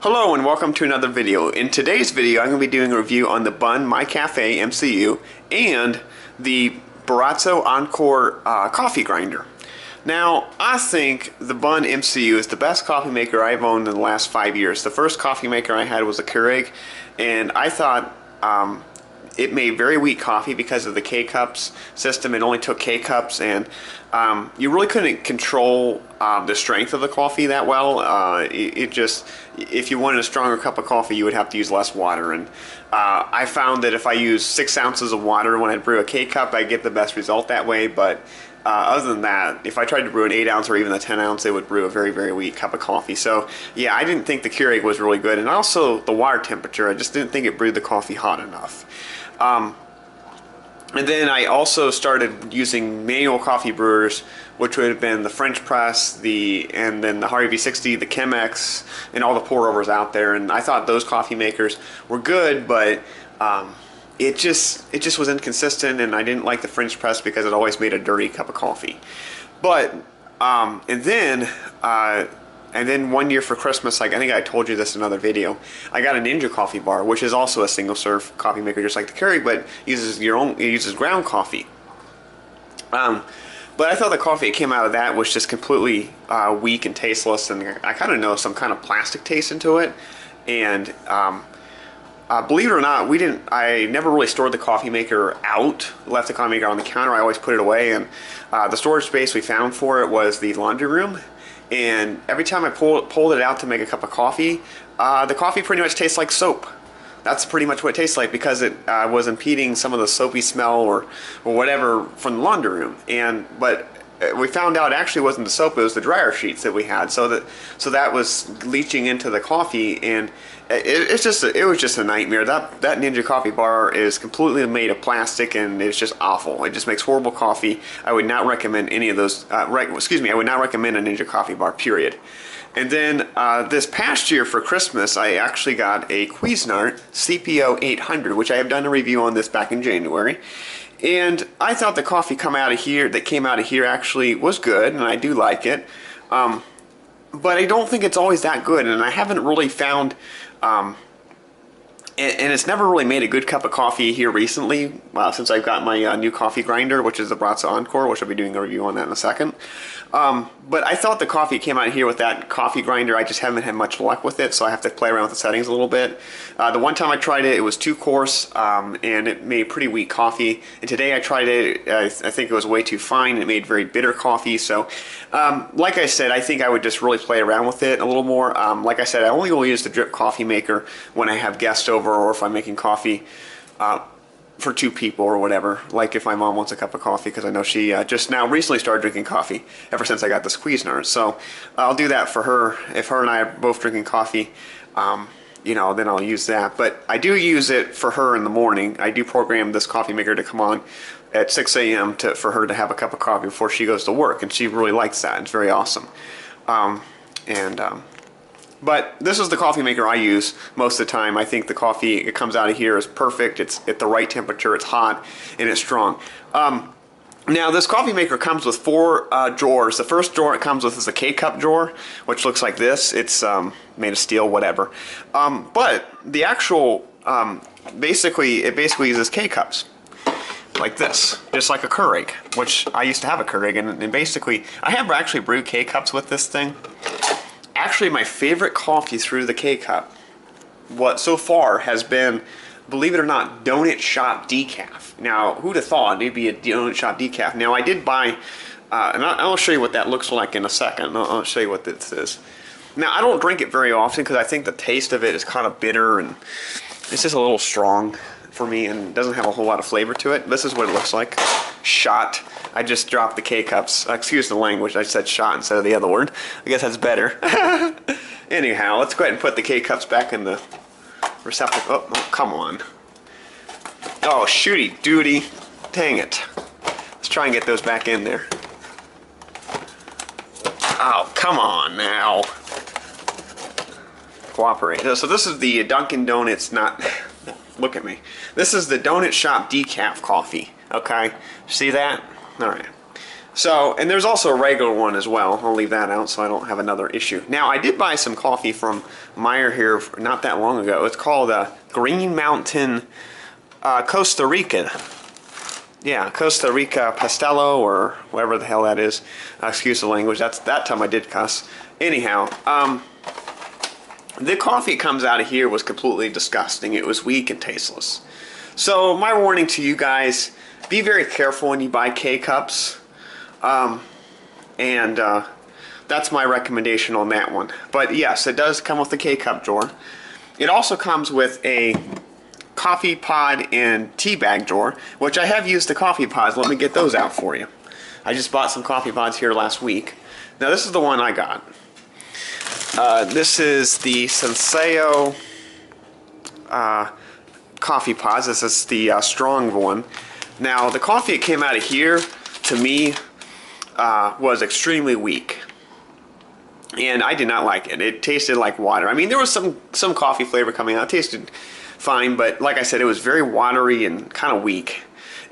Hello and welcome to another video. In today's video I'm going to be doing a review on the Bunn My Cafe MCU and the Baratza Encore coffee grinder. Now I think the Bunn MCU is the best coffee maker I've owned in the last 5 years. The first coffee maker I had was a Keurig, and I thought it made very weak coffee because of the K-Cups system. It only took K-Cups, and you really couldn't control the strength of the coffee that well. It just, if you wanted a stronger cup of coffee, you would have to use less water. And I found that if I used 6 ounces of water when I brew a K-Cup, I get the best result that way. But other than that, if I tried to brew an 8 ounce or even a 10 ounce, it would brew a very, very weak cup of coffee. So yeah, I didn't think the Keurig was really good. And also the water temperature, I just didn't think it brewed the coffee hot enough. And then I also started using manual coffee brewers, which would have been the French press, and then the Harvey V60, the Chemex, and all the pour overs out there. And I thought those coffee makers were good, but it just was inconsistent, and I didn't like the French press because it always made a dirty cup of coffee. But and then 1 year for Christmas, like I think I told you this in another video, I got a Ninja coffee bar, which is also a single serve coffee maker just like the Keurig, but uses ground coffee. But I thought the coffee that came out of that was just completely weak and tasteless, and I kind of know some kind of plastic taste into it. And believe it or not, I never really stored the coffee maker out, left the coffee maker on the counter. I always put it away, and the storage space we found for it was the laundry room. And every time I pulled it out to make a cup of coffee, the coffee pretty much tastes like soap. That's pretty much what it tastes like, because it was impeding some of the soapy smell or whatever from the laundry room. But we found out it actually wasn't the soap; it was the dryer sheets that we had. So that was leaching into the coffee, and it was just a nightmare. That Ninja coffee bar is completely made of plastic, and it's just awful. It just makes horrible coffee. I would not recommend any of those. I would not recommend a Ninja coffee bar, period. And then this past year for Christmas, I actually got a Cuisinart CPO 800, which I have done a review on this back in January. And I thought the coffee came out of here actually was good, and I do like it. But I don't think it's always that good, and I haven't really found, and it's never really made a good cup of coffee here recently, since I've got my new coffee grinder, which is the Baratza Encore, which I'll be doing a review on that in a second. But I thought the coffee came out here with that coffee grinder. I just haven't had much luck with it, so I have to play around with the settings a little bit. The one time I tried it, it was too coarse, and it made pretty weak coffee. And today I tried it, I think it was way too fine. It made very bitter coffee. So, like I said, I think I would just really play around with it a little more. Like I said, I only will use the drip coffee maker when I have guests over, or if I'm making coffee for 2 people or whatever, like if my mom wants a cup of coffee, because I know she just now recently started drinking coffee ever since I got the Cuisinart. So I'll do that for her. If her and I are both drinking coffee, you know, then I'll use that. But I do use it for her in the morning. I do program this coffee maker to come on at 6 a.m. for her to have a cup of coffee before she goes to work, and she really likes that. It's very awesome. But this is the coffee maker I use most of the time. I think the coffee it comes out of here is perfect. It's at the right temperature, it's hot, and it's strong. Now this coffee maker comes with 4 drawers. The first drawer it comes with is a K-cup drawer, which looks like this. It's made of steel, whatever. But the actual, it basically uses K-cups. Like this, just like a Keurig, which I used to have a Keurig, and basically, I have actually brewed K-cups with this thing. Actually, my favorite coffee through the K-Cup, so far has been, believe it or not, Donut Shop Decaf. Now, who'd have thought it'd be a Donut Shop Decaf? Now, I did buy, and I'll show you what that looks like in a second. I'll show you what this is. Now, I don't drink it very often because I think the taste of it is kind of bitter, and it's just a little strong for me, and doesn't have a whole lot of flavor to it. This is what it looks like. Shot. I just dropped the K-Cups. Excuse the language, I said shot instead of the other word. I guess that's better. Anyhow, let's go ahead and put the K-Cups back in the receptacle. Oh, come on. Oh, shooty duty. Dang it. Let's try and get those back in there. Oh, come on now. Cooperate. So this is the Dunkin' Donuts, look at me. This is the Donut Shop Decaf coffee. Okay, see that? All right. So, and there's also a regular one as well. I'll leave that out so I don't have another issue. Now, I did buy some coffee from Meyer here not that long ago. It's called Green Mountain Costa Rica. Yeah, Costa Rica Pastello, or whatever the hell that is. Excuse the language. That time I did cuss. Anyhow, the coffee that comes out of here was completely disgusting. It was weak and tasteless. So my warning to you guys, be very careful when you buy K-Cups. That's my recommendation on that one. But yes, it does come with a K-Cup drawer. It also comes with a coffee pod and tea bag drawer, which I have used the coffee pods. Let me get those out for you. I just bought some coffee pods here last week. Now this is the one I got. This is the Senseo coffee pods. This is the strong one. Now the coffee that came out of here, to me, was extremely weak. And I did not like it. It tasted like water. I mean, there was some coffee flavor coming out. It tasted fine, but like I said, it was very watery and kind of weak.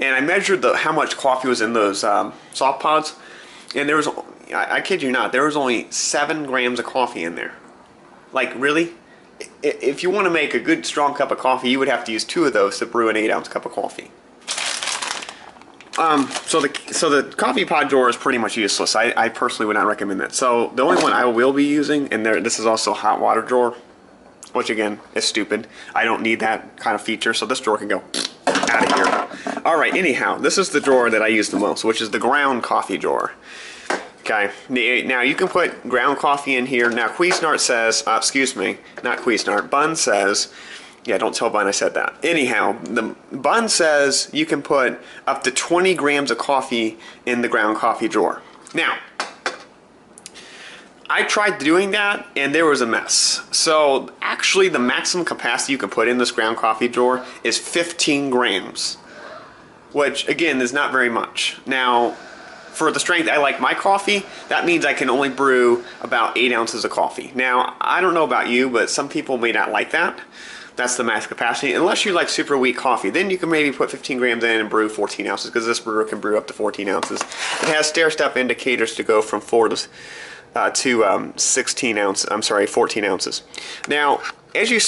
And I measured how much coffee was in those soft pods, and there was, I kid you not, there was only 7 grams of coffee in there. Like, really? If you want to make a good strong cup of coffee, you would have to use 2 of those to brew an 8-ounce cup of coffee. So the coffee pod drawer is pretty much useless. I personally would not recommend that. So the only one I will be using, and this is also a hot water drawer, which again is stupid. I don't need that kind of feature, so this drawer can go out of here. Alright, anyhow, this is the drawer that I use the most, which is the ground coffee drawer. Okay, now you can put ground coffee in here. Now Cuisinart says, excuse me, not Cuisinart, Bunn says, yeah, don't tell Bunn I said that. Anyhow, the Bunn says you can put up to 20 grams of coffee in the ground coffee drawer. Now, I tried doing that and there was a mess. So actually the maximum capacity you can put in this ground coffee drawer is 15 grams, which again is not very much. Now, for the strength I like my coffee, that means I can only brew about 8 ounces of coffee. Now, I don't know about you, but some people may not like that. That's the max capacity. Unless you like super weak coffee, then you can maybe put 15 grams in and brew 14 ounces, because this brewer can brew up to 14 ounces. It has stair-step indicators to go from 4 to 16 ounces. I'm sorry, 14 ounces. Now, as you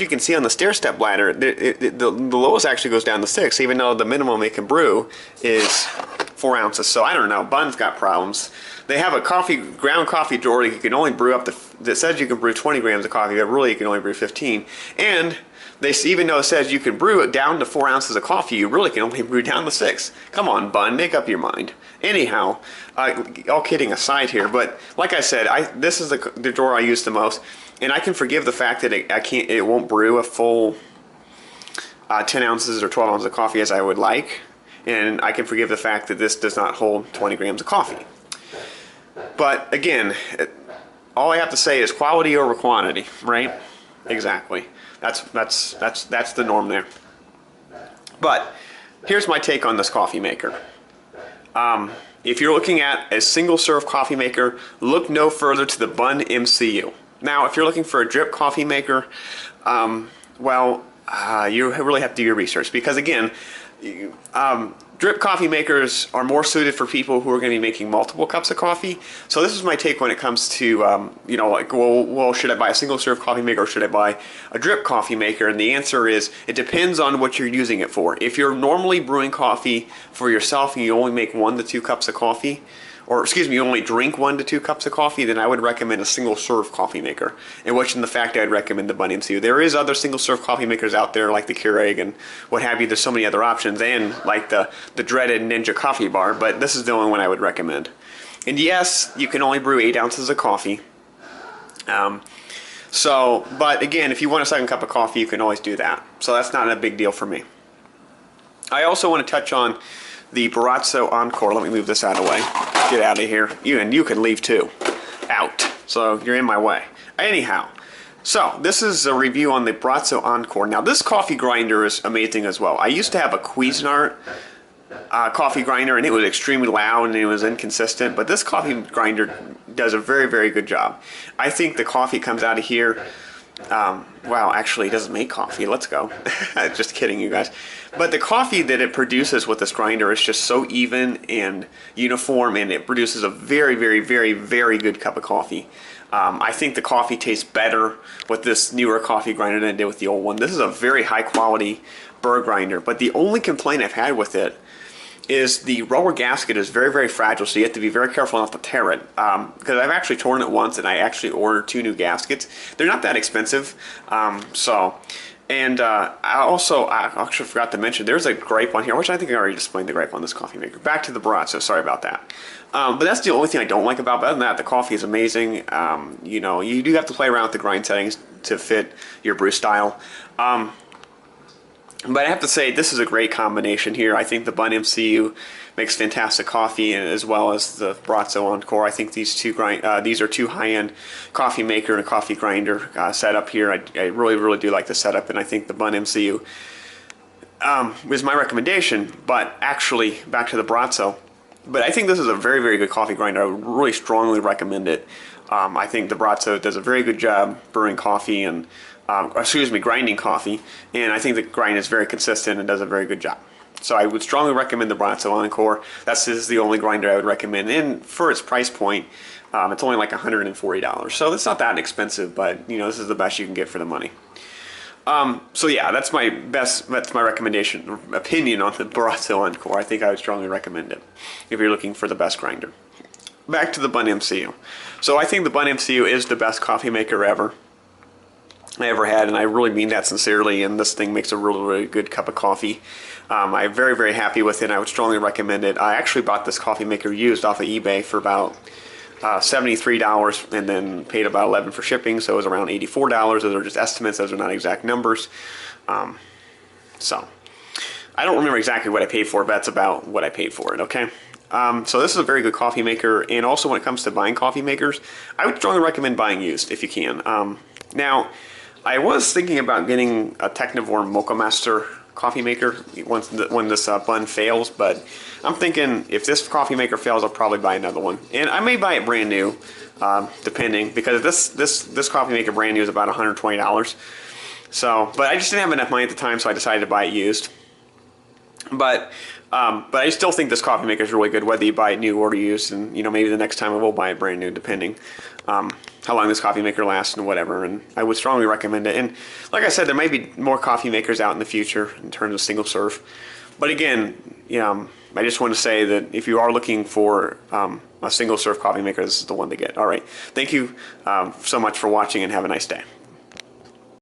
can see on the stair-step ladder, the lowest actually goes down to 6, even though the minimum it can brew is 4 ounces. So I don't know. Bunn's got problems. They have a ground coffee drawer that you can only brew up to, that says you can brew 20 grams of coffee, but really you can only brew 15. And even though it says you can brew it down to 4 ounces of coffee, you really can only brew down to 6. Come on, Bunn, make up your mind. Anyhow, all kidding aside here, but like I said, this is the drawer I use the most, and I can forgive the fact that it won't brew a full 10 ounces or 12 ounces of coffee as I would like, and I can forgive the fact that this does not hold 20 grams of coffee. But again, all I have to say is quality over quantity, right? Exactly. That's the norm there. But here's my take on this coffee maker. If you're looking at a single serve coffee maker, look no further to the Bunn MCU. Now, if you're looking for a drip coffee maker, you really have to do your research, because again, drip coffee makers are more suited for people who are going to be making multiple cups of coffee. So this is my take when it comes to, well, should I buy a single serve coffee maker or should I buy a drip coffee maker? And the answer is, it depends on what you're using it for. If you're normally brewing coffee for yourself and you only make 1 to 2 cups of coffee, or excuse me, you only drink 1 to 2 cups of coffee, then I would recommend a single serve coffee maker. And which in the fact I'd recommend the Bunn MCU. There is other single serve coffee makers out there like the Keurig and what have you. There's so many other options, and like the dreaded Ninja coffee bar, but this is the only one I would recommend. And yes, you can only brew 8 ounces of coffee. But again, if you want a second cup of coffee, you can always do that. So that's not a big deal for me. I also want to touch on the baratza Encore. Let me move this out of the way. Get out of here. You can leave too. Out. So you're in my way. Anyhow, so this is a review on the baratza Encore. Now this coffee grinder is amazing as well. I used to have a Cuisinart coffee grinder, and it was extremely loud and it was inconsistent, but this coffee grinder does a very, very good job. I think the coffee comes out of here Wow, actually, it doesn't make coffee. Let's go. Just kidding, you guys. But the coffee that it produces with this grinder is just so even and uniform, and it produces a very, very, very, very good cup of coffee. I think the coffee tastes better with this newer coffee grinder than it did with the old one. This is a very high quality burr grinder, but the only complaint I've had with it is the rubber gasket is very, very fragile, so you have to be very careful not to tear it. Because I've actually torn it once, and I actually ordered 2 new gaskets. They're not that expensive. I actually forgot to mention, there's a gripe on here, which I think I already explained the gripe on this coffee maker. Back to the baratza, sorry about that. But that's the only thing I don't like about it. Other than that, the coffee is amazing. You know, you do have to play around with the grind settings to fit your brew style. But I have to say, this is a great combination here. I think the Bunn MCU makes fantastic coffee, as well as the baratza Encore. I think these are two high-end coffee maker and a coffee grinder setup here. I really, really do like the setup, and I think the Bunn MCU is my recommendation. But actually, back to the baratza. But I think this is a very, very good coffee grinder. I would really strongly recommend it. I think the baratza does a very good job brewing coffee and grinding coffee, and I think the grind is very consistent and does a very good job. So I would strongly recommend the baratza Encore. This is the only grinder I would recommend, and for its price point, it's only like $140. So it's not that expensive, but you know, this is the best you can get for the money. So yeah, that's my recommendation, opinion on the baratza Encore. I think I would strongly recommend it if you're looking for the best grinder. Back to the Bunn MCU. So I think the Bunn MCU is the best coffee maker I ever had, and I really mean that sincerely, and this thing makes a really, really good cup of coffee. I'm very, very happy with it, and I would strongly recommend it. I actually bought this coffee maker used off of eBay for about $73, and then paid about $11 for shipping, so it was around $84. Those are just estimates, those are not exact numbers. So I don't remember exactly what I paid for it, but that's about what I paid for it, okay? So this is a very good coffee maker, and also when it comes to buying coffee makers, I would strongly recommend buying used if you can. Now, I was thinking about getting a Technivore Mocha Master coffee maker when this Bunn fails, but I'm thinking if this coffee maker fails, I'll probably buy another one. And I may buy it brand new, depending, because this coffee maker brand new is about $120. So, but I just didn't have enough money at the time, so I decided to buy it used. But I still think this coffee maker is really good, whether you buy it new or used, and you know, maybe the next time I will buy it brand new, depending how long this coffee maker lasts and whatever. And I would strongly recommend it. And like I said, there might be more coffee makers out in the future in terms of single serve. But again, I just want to say that if you are looking for a single serve coffee maker, this is the one to get. All right, thank you so much for watching, and have a nice day.